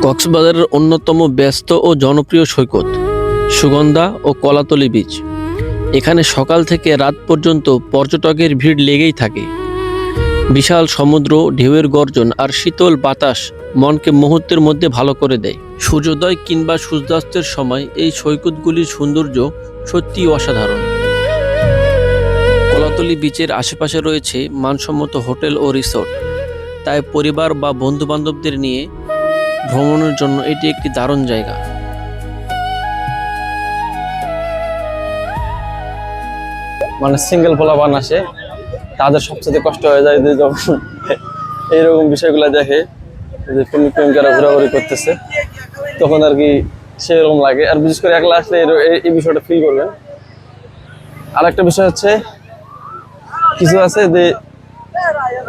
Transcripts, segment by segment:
কক্সবাজারের অন্যতম ব্যস্ত ও জনপ্রিয় সৈকত সুগন্ধা ও কলাতলী বিচ। এখানে সকাল থেকে রাত পর্যন্ত পর্যটকের ভিড় লেগেই থাকে। বিশাল সমুদ্র, ঢেউয়ের গর্জন আর শীতল বাতাস মনকে মুহূর্তের মধ্যে ভালো করে দেয়। সূর্যোদয় কিংবা সূর্যাস্তের সময় এই সৈকতগুলির সৌন্দর্য সত্যিই অসাধারণ। কলাতলী বিচের আশেপাশে রয়েছে মানসম্মত হোটেল ও রিসোর্ট, তাই পরিবার বা বন্ধু-বান্ধবদের নিয়ে ভ্রমণের জন্য এটি একটি দারুণ জায়গা। মানে সিঙ্গেল পোলাপান আসে, তাদের সবচেয়ে কষ্ট হয়ে যায় যে যখন এইরকম বিষয়গুলো দেখে যে প্রেমিকারা ঘোরাঘুরি করতেছে, তখন আর কি সেরকম লাগে। আর বিশেষ করে একলা আসলে এই বিষয়টা ফিল করবেন। আর একটা বিষয় হচ্ছে, কিছু আছে যে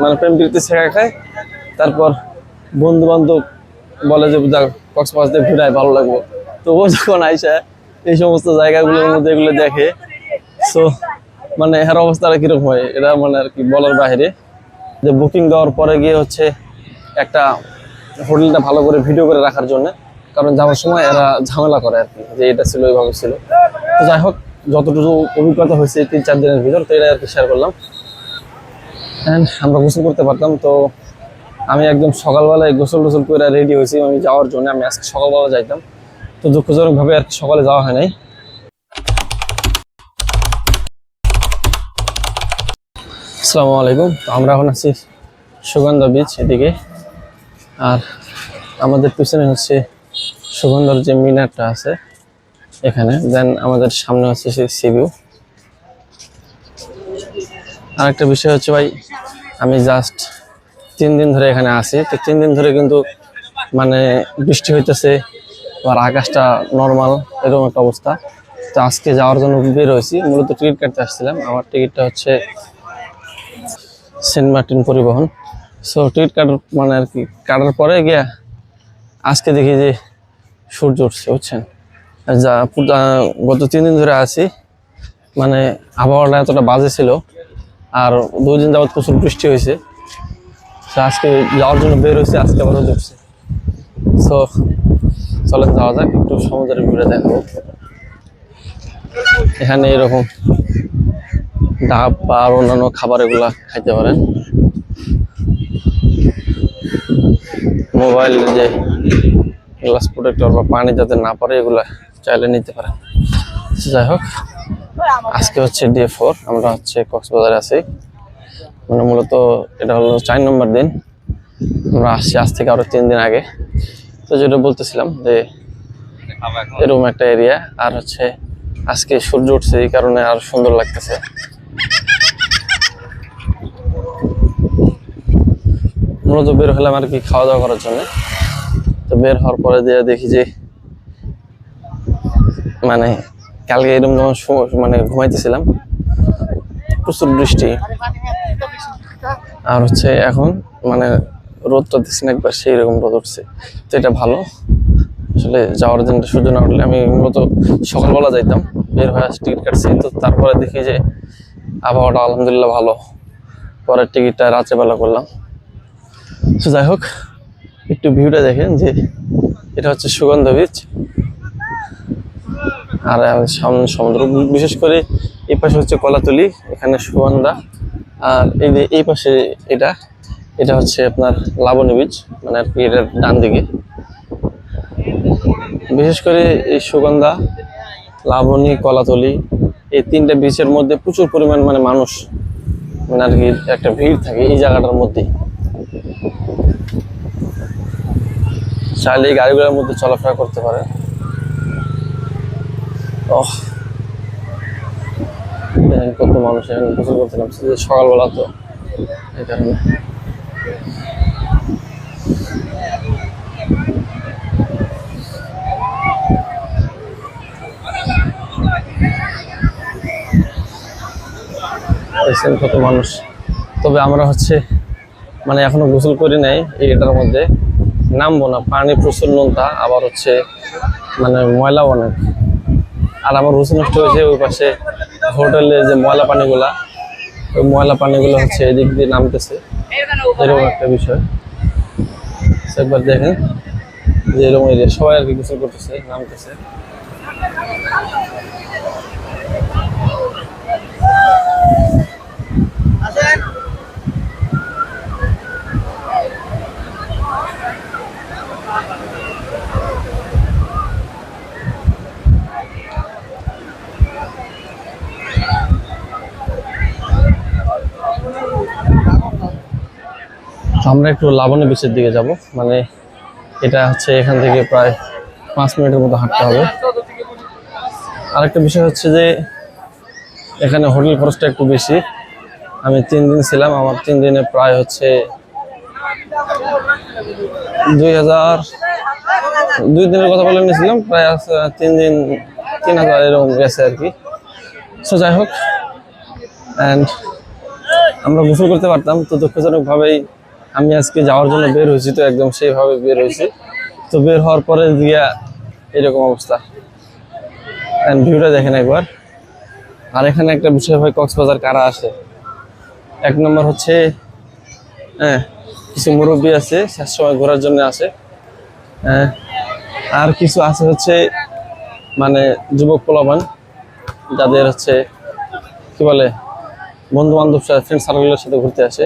মানে প্রেম প্রীতি শেখা খায়, তারপর বন্ধু বান্ধব বলে যে কক্সবাজার ঘুরায় ভালো লাগবে, তো ও যখন আইসা এই সমস্ত জায়গাগুলোর মধ্যে এগুলো দেখে, সো মানে এর অবস্থাটা কিরকম হয় এটা মানে আর কি বলার বাইরে। যে বুকিং দেওয়ার পরে গিয়ে হচ্ছে একটা হোটেলটা ভালো করে ভিডিও করে রাখার জন্য, কারণ যাওয়ার সময় এরা ঝামেলা করে আর কি, যে এটা ছিল ওইভাবে ছিল। তো যাই হোক, যতটুকু অভিজ্ঞতা হয়েছে 3-4 দিনের ভিতর, তো এটা আর কি শেয়ার করলাম। অ্যান্ড আমরা গোসল করতে পারতাম, তো আমি একদম সকালবেলায় গোসল টোসল করে রেডি হয়েছি আমি যাওয়ার জন্য। আমি আজকে সকালবেলা যাইতাম, তো দুঃখজনকভাবে আর কি সকালে যাওয়া হয় নাই। আসসালামু আলাইকুম। তো আমরা এখন আছি সুগন্ধা বিচ এদিকে, আর আমাদের পিছনে হচ্ছে সুগন্ধার যে মিনারটা আছে এখানে, দেন আমাদের সামনে হচ্ছে সেই সি ভিউ। আর একটা বিষয় হচ্ছে ভাই, আমি জাস্ট 3 দিন ধরে এখানে আছি, তো 3 দিন ধরে কিন্তু মানে বৃষ্টি হইতেছে, আর আকাশটা নর্মাল, এরকম একটা অবস্থা। তো আজকে যাওয়ার জন্য বের হয়েছি, মূলত টিকিট কাটতে আসছিলাম। আমার টিকিটটা হচ্ছে সেন্ট মার্টিন পরিবহন। সো টিকিট কাটার মানে আর কি কাটার পরে গিয়া আজকে দেখি যে সূর্য উঠছে, বুঝছেন। যা গত 3 দিন ধরে আছি, মানে আবহাওয়াটা এতটা বাজে ছিল, আর 2 দিন যাবত প্রচুর বৃষ্টি হয়েছে। তো আজকে যাওয়ার জন্য বের হয়েছে, আজকে আবার রোদ উঠছে। সো চলেন যাওয়া যাক, একটু সমুদ্রের ভিড়ে দেখাবো। এখানে এরকম ডাব বা আর অন্যান্য খাবার এগুলা খাইতে পারেন। মোবাইল যে গ্লাস প্রোটেক্টর বা পানি যাতে না পড়ে, এগুলা চাইলে নিতে পারেন। যাই হোক, আজকে হচ্ছে ডে 4, আমরা হচ্ছে কক্সবাজারে আছি। মানে মূলত এটা হলো 4 নম্বর দিন। আমরা আসছি আজ থেকে আরো 3 দিন আগে। তো যেটা বলতেছিলাম যে এরকম একটা এরিয়া, আর হচ্ছে আজকে সূর্য উঠছে, এই কারণে আর সুন্দর লাগতেছে। মূলত বের হলাম আর কি খাওয়া দাওয়া করার জন্য। তো বের হওয়ার পরে দিয়ে দেখি যে মানে কালকে এরকম যখন মানে ঘুমাইতেছিলাম, প্রচুর বৃষ্টি, আর হচ্ছে এখন মানে রোদটা দিচ্ছে না একবার, সেই রকম রোদ উঠছে। তো এটা ভালো আসলে, যাওয়ার দিনটা সূর্য না উঠলে। আমি মূলত সকালবেলা যাইতাম, বের হয়ে টিকিট কাটছি, তো তারপরে দেখি যে আবহাওয়াটা আলহামদুলিল্লাহ ভালো, পরের টিকিটটা রাত্রেবেলা করলাম। তো যাই হোক, একটু ভিউটা দেখেন যে এটা হচ্ছে সুগন্ধা বিচ, আর সামনে সমুদ্র। বিশেষ করে এই পাশে হচ্ছে কলাতলী, এখানে সুগন্ধা, আর এই পাশে এটা হচ্ছে আপনার লাবণী বিচ, মানে আর কি এটার ডান দিকে। বিশেষ করে এই সুগন্ধা, লাবণী, কলাতলী, এই 3টা বিচের মধ্যে প্রচুর পরিমাণ মানে মানুষ, মানে আর কি একটা ভিড় থাকে এই জায়গাটার মধ্যে। চাইলে এই গাড়িগুলোর মধ্যে চলাফেরা করতে পারে। কত মানুষ এখানে গোসল করতে নামছে, সকালবেলা, তো এই কারণে। কত মানুষ। তবে আমরা হচ্ছে মানে এখনো গোসল করি নাই, এটার মধ্যে নামবো না, পানি প্রচুর নোনতা, আবার হচ্ছে মানে ময়লা অনেক। আর আমার রুচি নষ্ট হয়েছে ওই পাশে হোটেলে যে ময়লা পানিগুলা, ওই ময়লা পানিগুলো হচ্ছে এদিক দিয়ে নামতেছে, এরকম একটা বিষয়। একবার দেখেন যে এরকম এরিয়া সবাই আর কি গোসল করতেছে, নামতেছে। আমরা একটু লাবণী বিচের দিকে যাব, মানে এটা হচ্ছে এখান থেকে প্রায় 5 মিনিটের মতো হাঁটতে হবে। আরেকটা বিষয় হচ্ছে যে এখানে হোটেল খরচটা একটু বেশি। আমি 3 দিন ছিলাম, আমার 3 দিনে প্রায় হচ্ছে 2 দিনের কথা বলে নিয়েছিলাম, প্রায় 3 দিন 3000 এরকম গেছে আর কি। সো যাই হোক, অ্যান্ড আমরা গোসল করতে পারতাম, তো দুঃখজনকভাবেই আমি আজকে যাওয়ার জন্য বের হয়েছি, তো একদম সেইভাবে বের হয়েছি। তো বের হওয়ার পরে দিয়া এরকম অবস্থা, অ্যান্ড ভিউটা দেখেন একবার। আর এখানে একটা বিষয় হয়, কক্সবাজার কারা আসে, 1 নম্বর হচ্ছে কিছু মুরব্বী আছে শেষ সময় ঘোরার জন্য আসে, আর কিছু আছে হচ্ছে মানে যুবক পোলাপান, যাদের হচ্ছে কি বলে বন্ধু বান্ধব ফ্রেন্ড সার্কেলের সাথে ঘুরতে আসে।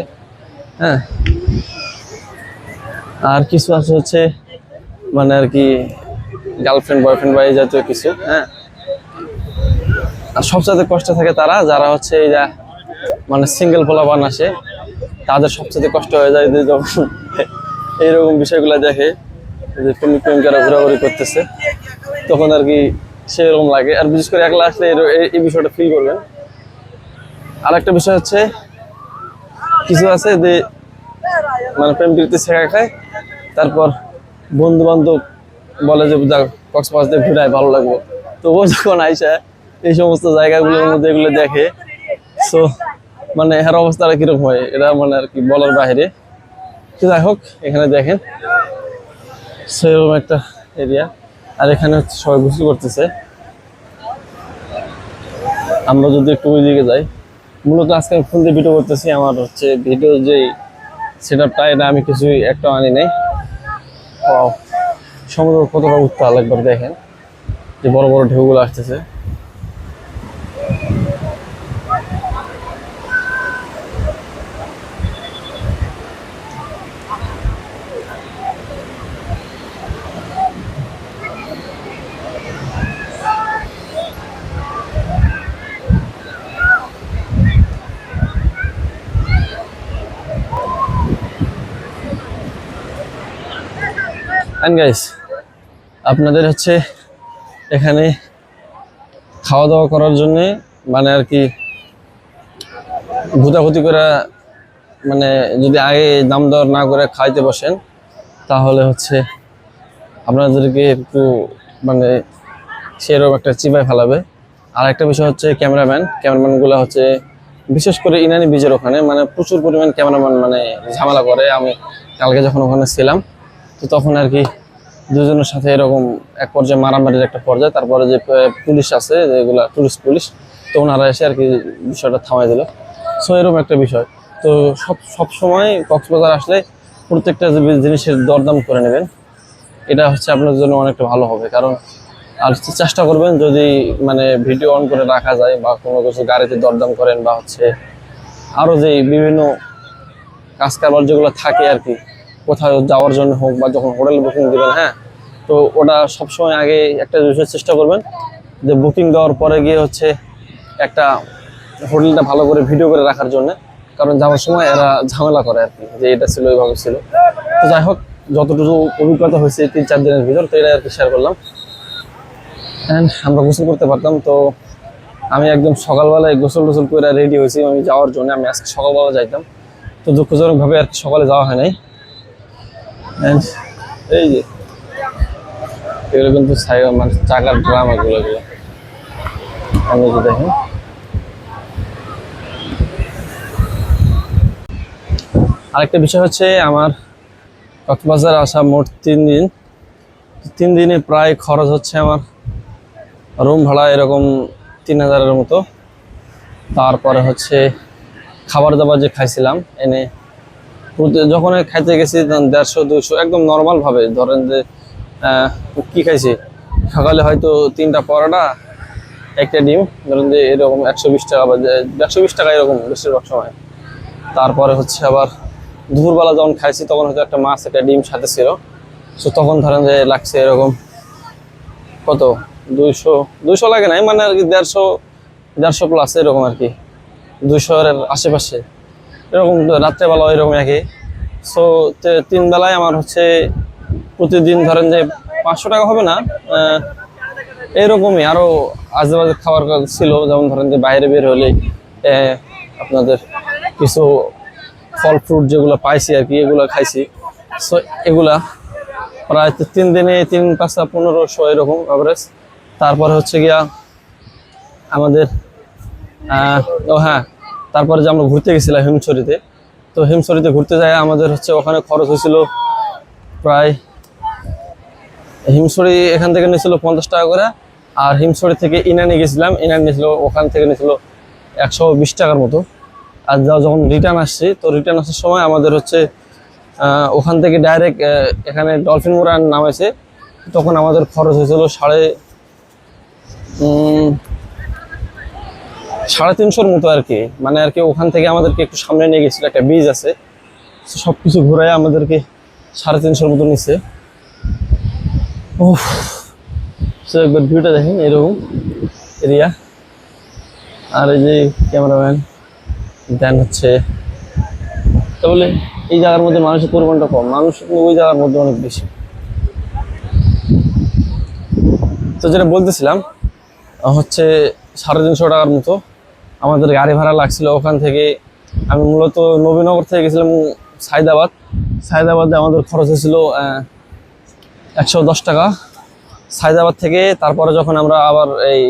আর কিছু আছে হচ্ছে মানে আর কি গার্লফ্রেন্ড বয়ফ্রেন্ড বা এই জাতীয় কিছু। আর সবচেয়ে কষ্ট থাকে তারা যারা হচ্ছে এই যা মানে সিঙ্গেল পোলাপান আসে, তাদের সবচেয়ে কষ্ট হয়ে যায় যে যখন এইরকম বিষয়গুলো দেখে যে প্রেমিকারা ঘোরাঘুরি করতেছে, তখন আর কি সেরকম লাগে। আর বিশেষ করে একলা আসলে এই বিষয়টা ফিল করবেন। আর একটা বিষয় হচ্ছে কিছু আছে যে মানে প্রেম প্রীতি শেখা খায়, তারপর বন্ধু বান্ধব বলে যে কক্সবাজার ঘুরায় ভালো লাগবে, তো ও যখন আইসা এই সমস্ত জায়গাগুলোর মধ্যে এগুলো দেখে, সো মানে এর অবস্থাটা কিরকম হয় এটা মানে আর কি বলার বাইরে। তো যাই হোক, এখানে দেখেন সেরকম একটা এরিয়া, আর এখানে হচ্ছে সবাই গোসল করতেছে। আমরা যদি একটু ওই দিকে যাই, মূলত আজকে আমি ফোন দিয়ে ভিডিও করতেছি, আমার হচ্ছে ভিডিও যে সেট আপটা এটা আমি কিছুই একটা আনি নাই। সমুদ্র কতটা উত্তাল একবার দেখেন, যে বড় বড় ঢেউগুলো আসতেছে। গাইস, আপনাদের হচ্ছে এখানে খাওয়া দাওয়া করার জন্য মানে আর কি ঘুতাঘুতি করে, মানে যদি আগে দাম দর না করে খাইতে বসেন, তাহলে হচ্ছে আপনাদেরকে একটু মানে সেরকম একটা চিবাই ফেলাবে। আর একটা বিষয় হচ্ছে ক্যামেরাম্যানগুলো হচ্ছে বিশেষ করে ইনানি বীজের ওখানে মানে প্রচুর পরিমাণ ক্যামেরাম্যান মানে ঝামেলা করে। আমি কালকে যখন ওখানে ছিলাম, তো তখন আর কি দুজনের সাথে এরকম এক পর্যায়ে মারামারির একটা পর্যায়ে, তারপরে যে পুলিশ আছে যেগুলো টুরিস্ট পুলিশ, তো ওনারা এসে আর কি বিষয়টা থামাই দিল। সো এরকম একটা বিষয়। তো সব সময় কক্সবাজার আসলে প্রত্যেকটা জিনিসের দরদাম করে নেবেন, এটা হচ্ছে আপনার জন্য অনেকটা ভালো হবে। কারণ আর চেষ্টা করবেন যদি মানে ভিডিও অন করে রাখা যায় বা কোনো কিছু গাড়িতে দরদাম করেন, বা হচ্ছে আরও যে বিভিন্ন কাজ কারবার যেগুলো থাকে আর কি, কোথাও যাওয়ার জন্য হোক বা যখন হোটেল বুকিং দেবেন, তো ওটা সবসময় আগে একটা বিষয় চেষ্টা করবেন যে বুকিং দেওয়ার পরে গিয়ে হচ্ছে একটা হোটেলটা ভালো করে ভিডিও করে রাখার জন্য। কারণ যাওয়ার সময় এরা ঝামেলা করে আর কি, যে এটা ছিল ওইভাবে ছিল। তো যাই হোক, যতটুকু অভিজ্ঞতা হয়েছে 3-4 দিনের ভিতর, তো এটা আর কি শেয়ার করলাম। অ্যান্ড আমরা গোসল করতে পারতাম, তো আমি একদম সকালবেলায় গোসল করে রেডি হয়েছি আমি যাওয়ার জন্য। আমি আজকে সকালবেলা যাইতাম, তো দুঃখজনকভাবে আর কি সকালে যাওয়া হয় নাই। অ্যান্ড এই যে এগুলো কিন্তু মানে চাকার ড্রাম, এগুলো আমি যে দেখেন। আরেকটা বিষয় হচ্ছে আমার কক্সবাজার আসা মোট 3 দিনে প্রায় খরচ হচ্ছে আমার রুম ভাড়া এরকম 3000-এর মতো। তারপরে হচ্ছে খাবার দাবার যে খাইছিলাম এনে, যখন খাইতে গেছি 150-200 একদম নর্মাল ভাবে, ধরেন যে কি খাইছি সকালে হয়তো 3টা পরোটা, একটা ডিম, ধরুন যে এরকম 120 টাকা বা 120 টাকা এরকম বেশিরভাগ সময়। তারপরে হচ্ছে আবার দুপুরবেলা যখন খাইছি তখন হয়তো একটা মাছ একটা ডিম সাথে ছিল। তো তখন ধরেন যে লাগছে এরকম কত 200 লাগে নাই, মানে আর কি 150 প্লাস এরকম আর কি, 200-এর আশেপাশে এরকম। রাত্রেবেলা এরকম একই। সো 3 বেলায় আমার হচ্ছে প্রতিদিন ধরেন যে 500 টাকা হবে না, এরকমই আরো আজেবাজে খাবার ছিল। যেমন ধরেন যে বাইরে বের হলে আপনাদের কিছু ফল ফ্রুট যেগুলো পাইছি আর কি, এগুলো খাইছি। সো এগুলা প্রায় 3 দিনে 3-5-1500 এরকম অ্যাভারেজ। তারপরে হচ্ছে গিয়া আমাদের ও হ্যাঁ, তারপরে যে আমরা ঘুরতে গেছিলাম হিমছড়িতে, তো হিমছড়িতে ঘুরতে যায় আমাদের হচ্ছে ওখানে খরচ হয়েছিল প্রায়, হিমছড়ি এখান থেকে নিয়েছিল 50 টাকা করে, আর হিমছড়ি থেকে ইনানি গেছিলাম, ইনানি নিয়েছিল ওখান থেকে নিয়েছিল 120 টাকার মতো। আর যখন রিটার্ন আসছি, তো রিটার্ন আসার সময় আমাদের হচ্ছে ওখান থেকে ডাইরেক্ট এখানে ডলফিন মোড়া নামাইছে, তখন আমাদের খরচ হয়েছিল 350-র মতো আর কি। মানে আর কি ওখান থেকে আমাদেরকে একটু সামনে নিয়ে গেছিল, একটা ব্রিজ আছে, সব কিছু ঘুরাই আমাদেরকে 350-র মতো নিচ্ছে। ওহ, একবার ভিউটা দেখেন এরকম এরিয়া। আর এই যে ক্যামেরাম্যান দেন হচ্ছে, তাহলে এই জায়গার মধ্যে মানুষের পরিমাণটা কম, মানুষ ওই জায়গার মধ্যে অনেক বেশি। তো যেটা বলতেছিলাম হচ্ছে 350 টাকার মতো আমাদের গাড়ি ভাড়া লাগছিল ওখান থেকে। আমি মূলত নবীনগর থেকে গেছিলাম সাইদাবাদে আমাদের খরচ হয়েছিল 110 টাকা সাইদাবাদ থেকে। তারপরে যখন আমরা আবার এই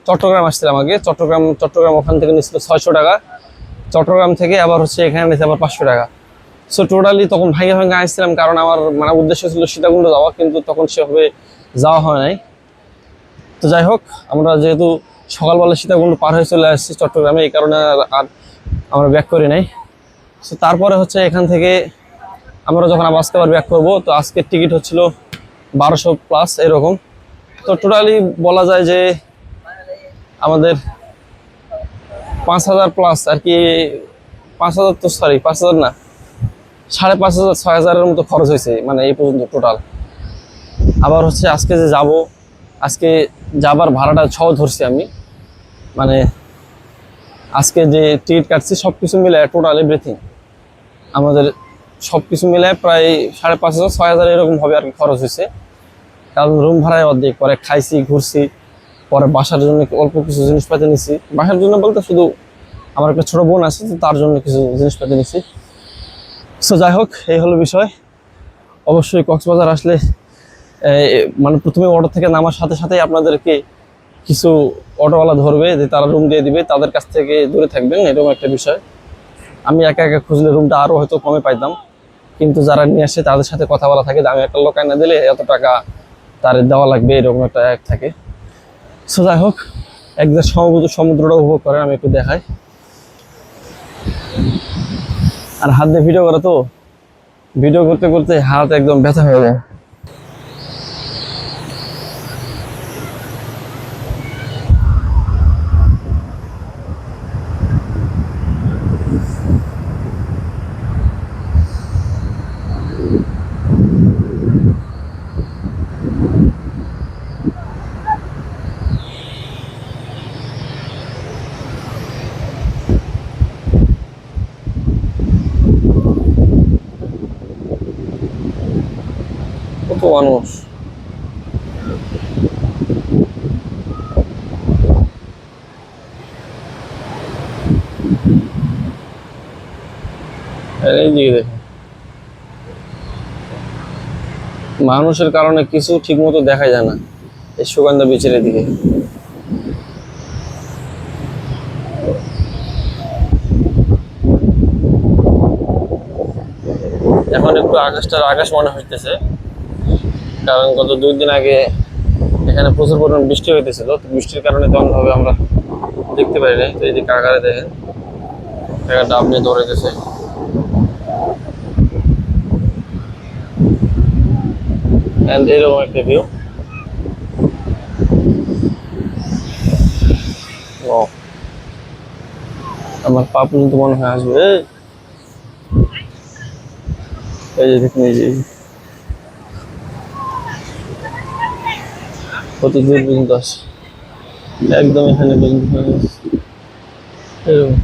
চট্টগ্রাম আসছিলাম, আগে চট্টগ্রাম ওখান থেকে নিয়েছিল 600 টাকা, চট্টগ্রাম থেকে আবার হচ্ছে এখানে নিয়েছে আবার 500 টাকা। সো টোটালি তখন ভাঙে আসছিলাম, কারণ আমার মানে উদ্দেশ্য ছিল সীতাকুণ্ড যাওয়া, কিন্তু তখন সেভাবে যাওয়া হয় নাই। তো যাই হোক, আমরা যেহেতু সকালবেলা সীতাকুণ্ড পার হয়ে চলে আসছি চট্টগ্রামে, এই কারণে আর আমরা ব্যাক করি নাই। সো তারপরে হচ্ছে এখান থেকে আমরা যখন আজকে আবার ব্যাক করবো, তো আজকের টিকিট হচ্ছিল 1200 প্লাস এরকম। তো টোটালি বলা যায় যে আমাদের 5000 প্লাস আর কি, 5000 তো সরি 5000 না, 5500-6000-এর মতো খরচ হয়েছে মানে এই পর্যন্ত টোটাল। আবার হচ্ছে আজকে যে যাব, আজকে যাবার ভাড়াটা সহ ধরছি আমি, মানে আজকে যে টিকিট কাটছি সব কিছু মিলে টোটাল এভরিথিং আমাদের সব কিছু মিলে প্রায় 5500-6000 এরকম হবে আর কি খরচ হয়েছে। কারণ রুম ভাড়ায় অর্ধেক, পরে খাইছি ঘুরছি, পরে বাসার জন্য অল্প কিছু জিনিসপাতি নিছি। বাসার জন্য বলতে শুধু আমার একটা ছোট বোন আছে, তো তার জন্য কিছু জিনিসপাতি নিছি। সো যাই হোক, এই হলো বিষয়। অবশ্যই কক্সবাজার আসলে মানে প্রথমে অটো থেকে নামার সাথে সাথেই আপনাদেরকে কিছু অটোওয়ালা ধরবে, যে তারা রুম দিয়ে দিবে, তাদের কাছ থেকে দূরে থাকবেন, এরকম একটা বিষয়। আমি একা একা খুঁজলে রুমটা আরও হয়তো কমে পাইতাম, কিন্তু যারা নিয়ে আসে তাদের সাথে কথা বলা থাকে, আমি একটা লোক না দিলে এত টাকা তার দেওয়া লাগবে, এরকম একটা এক থাকে। সো যাই হোক, একদম সমুদ্রটা উপভোগ করেন, আমি একটু দেখাই। আর হাত দিয়ে ভিডিও করা, তো ভিডিও করতে করতে হাত একদম ব্যথা হয়ে যায়। কত মানুষ, এই দিকে দেখুন, মানুষের কারণে কিছু ঠিক মতো দেখা যায় না এই সুগন্ধা বিচের দিকে। এখন একটু আকাশ মনে হইতেছে, কারণ গত 2 দিন আগে এখানে প্রচুর পরিমাণ বৃষ্টি হইতেছিল, তো বৃষ্টির কারণে তেমন ভাবে আমরা দেখতে পারি নাই। তো এই যে কাকারে দেখেন, কাকা ডাব নিয়ে দৌড়াইতেছে। অ্যান্ড এরকম একটা ভিউ। ও আমার পা পর্যন্ত মনে হয় আসবে। এই যে দেখুন, এই যে কত দূর পর্যন্ত আসে, একদম এখানে পর্যন্ত হয়ে গেছে। এরকম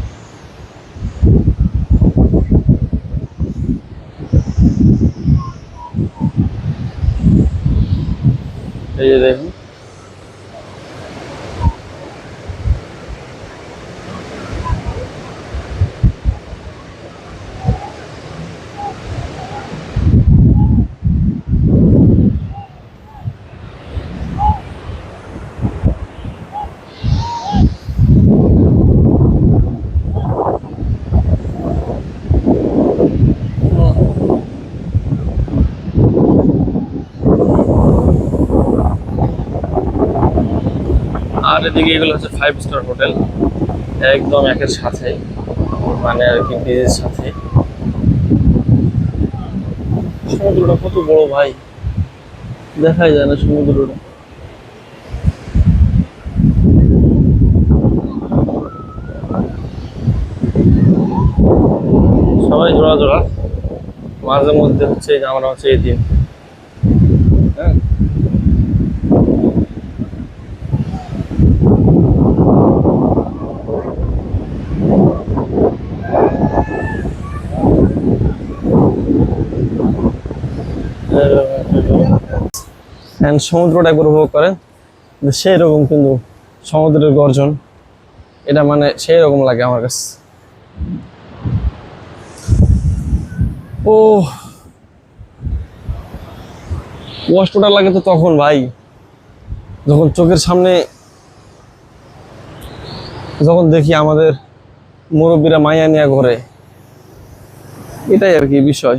এই যে দেখুন, আর এদিকে এগুলো হচ্ছে 5 স্টার হোটেল, একদম একের সাথে, মানে আর কি ব্রিজের সাথে। সমুদ্রটা কত বড় ভাই, দেখাই যায় না সমুদ্রটা। সবাই জোড়া জোড়া, মাঝে মধ্যে হচ্ছে এই যে আমরা হচ্ছে এই দিন, হ্যাঁ And সমুদ্রটা একবার উপভোগ করেন, সেই রকম কিন্তু সমুদ্রের গর্জন, এটা মানে সেই রকম লাগে আমার কাছে। ও কষ্টটা লাগে তো তখন ভাই, যখন চোখের সামনে যখন দেখি আমাদের মুরব্বীরা মাইয়া নিয়ে ঘরে, এটাই আর কি বিষয়।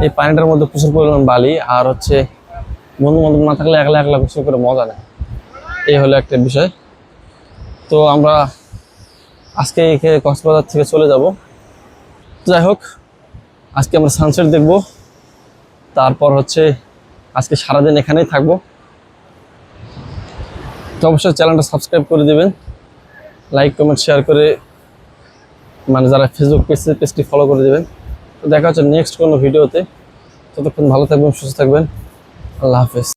এই পানিটার মধ্যে প্রচুর পরিমাণ বালি, আর হচ্ছে বন্ধু বান্ধব না থাকলে একলা একলা গোসল করে মজা নেয়, এই হলো একটা বিষয়। তো আমরা আজকে কক্সবাজার থেকে চলে যাব। যাই হোক, আজকে আমরা সানসেট দেখব, তারপর হচ্ছে আজকে সারাদিন এখানেই থাকবো। তো অবশ্যই চ্যানেলটা সাবস্ক্রাইব করে দেবেন, লাইক কমেন্ট শেয়ার করে, মানে যারা ফেসবুক পেজটি ফলো করে দেবেন। তো দেখা হচ্ছে নেক্সট কোনো ভিডিওতে। ততক্ষণ ভালো থাকবেন, সুস্থ থাকবেন, আল্লাহ হাফেজ।